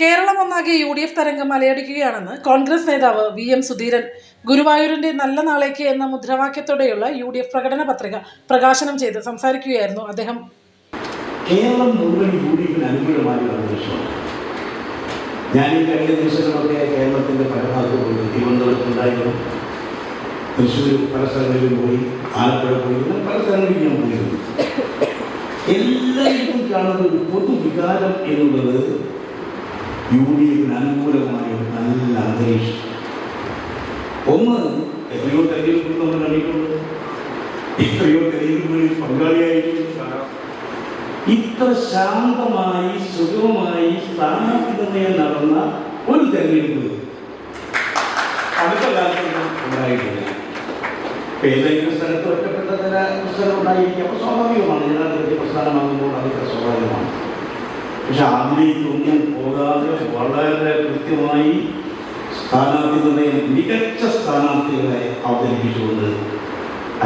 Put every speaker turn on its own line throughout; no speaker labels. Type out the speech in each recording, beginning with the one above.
കേരളം ഒന്നാകെ UDF തരംഗം അലയടിക്കുകയാണെന്ന് കോൺഗ്രസ് നേതാവ് VM സുധീരൻ. ഗുരുവായൂരിന്റെ നല്ല നാളേക്ക് എന്ന മുദ്രാവാക്യത്തോടെയുള്ള UDF പ്രകടന പത്രിക പ്രകാശനം ചെയ്ത് സംസാരിക്കുകയായിരുന്നു അദ്ദേഹം.
കേരളം മുഴുവൻ UDFിന് അനുകൂലമായ ഒരു അന്തരീക്ഷമാണ്. ഞാൻ ഈ കഴിഞ്ഞ ദിവസങ്ങളൊക്കെ കേരളത്തിന്റെ പല ഭാഗത്തും തിരുവനന്തപുരത്തുണ്ടായിരുന്നു, തൃശ്ശൂർ പല സ്ഥലങ്ങളിലും പോയി, ആലപ്പുഴ പോയി, പല സ്ഥലങ്ങളിലും ഞാൻ പോയിരുന്നു. എല്ലാവർക്കും കാണുന്ന ഒരു പൊതുവികാരം എന്നുള്ളത് UDFിന് അനുകൂലമായ ഒരു നല്ല അന്തരീക്ഷം. ഒന്ന്, എത്രയോ തെരഞ്ഞെടുപ്പ് നമ്മൾ കണ്ടിട്ടുണ്ട്, എത്രയോ തെരഞ്ഞെടുപ്പുകളിൽ പങ്കാളിയായിട്ടുണ്ട്. ഇത്ര ശാന്തമായി സുഗമമായി സ്ഥാനാർത്ഥി നിർണയം നടന്ന ഒരു തെരഞ്ഞെടുപ്പ് അടുത്ത കാലത്തൊന്നും ഉണ്ടായിട്ടില്ല. ഇപ്പം ഏതെങ്കിലും സ്ഥലത്ത് ഒറ്റപ്പെട്ട ചില പ്രശ്നങ്ങൾ ഉണ്ടായിരിക്കും. അപ്പോൾ സ്വാഭാവികമാണ്, ജനാധിപത്യ പ്രസ്ഥാനമാകുമ്പോൾ അതൊക്കെ സ്വാഭാവികമാണ്. പക്ഷെ അതിലേക്കൊന്നും പോകാതെ വളരെ കൃത്യമായി സ്ഥാനാർത്ഥി നിർണയം മികച്ച സ്ഥാനാർത്ഥികളെ അവതരിപ്പിച്ചുകൊണ്ട്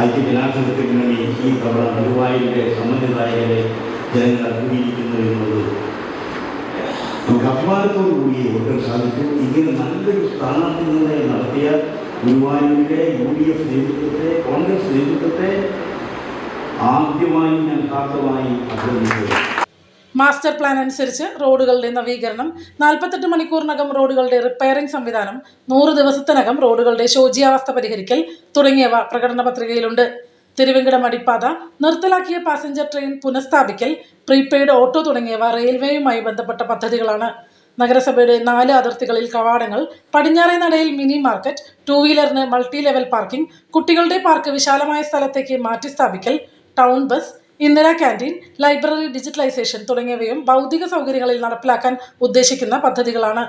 ഐക്യജനാധിപത്യ മുന്നണി ഈ തവണ ഗുരുവായൂരിലെ സമ്മതിദായകരെ ജനങ്ങൾ അംഗീകരിക്കുന്നു എന്നത് നമുക്ക് അഭിമാനത്തോടു കൂടി ഓർക്കാൻ സാധിക്കും. ഇങ്ങനെ നല്ലൊരു സ്ഥാനാർത്ഥി നിർണയം നടത്തിയ ഗുരുവായൂരിലെ UDF നേതൃത്വത്തെ, കോൺഗ്രസ് നേതൃത്വത്തെ ആദ്യമായി ഞാൻ ഹാർദമായി അഭിനന്ദിക്കുന്നു.
മാസ്റ്റർ പ്ലാൻ അനുസരിച്ച് റോഡുകളുടെ നവീകരണം, 48 മണിക്കൂറിനകം റോഡുകളുടെ റിപ്പയറിംഗ് സംവിധാനം, 100 ദിവസത്തിനകം റോഡുകളുടെ ശോച്യാവസ്ഥ പരിഹരിക്കൽ തുടങ്ങിയവ പ്രകടന പത്രികയിലുണ്ട്. തിരുവെങ്കിടം അടിപ്പാത, നിർത്തലാക്കിയ പാസഞ്ചർ ട്രെയിൻ പുനഃസ്ഥാപിക്കൽ, പ്രീപെയ്ഡ് ഓട്ടോ തുടങ്ങിയവ റെയിൽവേയുമായി ബന്ധപ്പെട്ട പദ്ധതികളാണ്. നഗരസഭയുടെ 4 അതിർത്തികളിൽ കവാടങ്ങൾ, പടിഞ്ഞാറേ നടയിൽ മിനി മാർക്കറ്റ്, 2 വീലറിന് മൾട്ടി ലെവൽ പാർക്കിംഗ്, കുട്ടികളുടെ പാർക്ക് വിശാലമായ സ്ഥലത്തേക്ക് മാറ്റി സ്ഥാപിക്കൽ, town bus, Indira canteen, library digitalisation തുടങ്ങിയവയും ഭൗതിക സൗകര്യങ്ങളിൽ നടപ്പിലാക്കാൻ ഉദ്ദേശിക്കുന്ന പദ്ധതികളാണ്.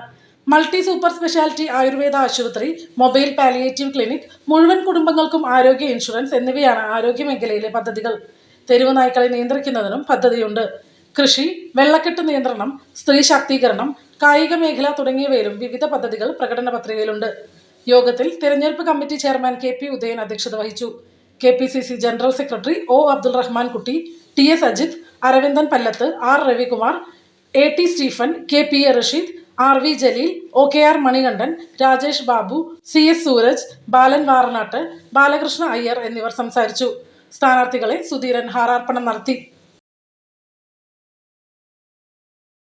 മൾട്ടി സൂപ്പർ സ്പെഷ്യാലിറ്റി ആയുർവേദ ആശുപത്രി, മൊബൈൽ പാലിയേറ്റീവ് ക്ലിനിക്, മുഴുവൻ കുടുംബങ്ങൾക്കും ആരോഗ്യ ഇൻഷുറൻസ് എന്നിവയാണ് ആരോഗ്യ മേഖലയിലെ പദ്ധതികൾ. തെരുവ് നായ്ക്കളെ നിയന്ത്രിക്കുന്നതിനും പദ്ധതിയുണ്ട്. കൃഷി, വെള്ളക്കെട്ട് നിയന്ത്രണം, സ്ത്രീ ശാക്തീകരണം, കായിക മേഖല തുടങ്ങിയവയിലും വിവിധ പദ്ധതികൾ പ്രകടന പത്രികയിലുണ്ട്. യോഗത്തിൽ തിരഞ്ഞെടുപ്പ് കമ്മിറ്റി ചെയർമാൻ KP ഉദയൻ അധ്യക്ഷത വഹിച്ചു. KPCC general secretary O Abdul Rahman Kutty, TS Ajith, Aravindan Pallath, R Ravikumar, AT Stephen, KPA Rasheed, RV Jaleel, OKR Manikandan, Rajesh Babu, CS Sooraj, Balan Varanatt, Balakrishna Iyer എന്നിവർ സംസാരിച്ചു. സ്ഥാനാർത്ഥികളെ സുധീരൻ ഹാരാർപ്പണം നടത്തി.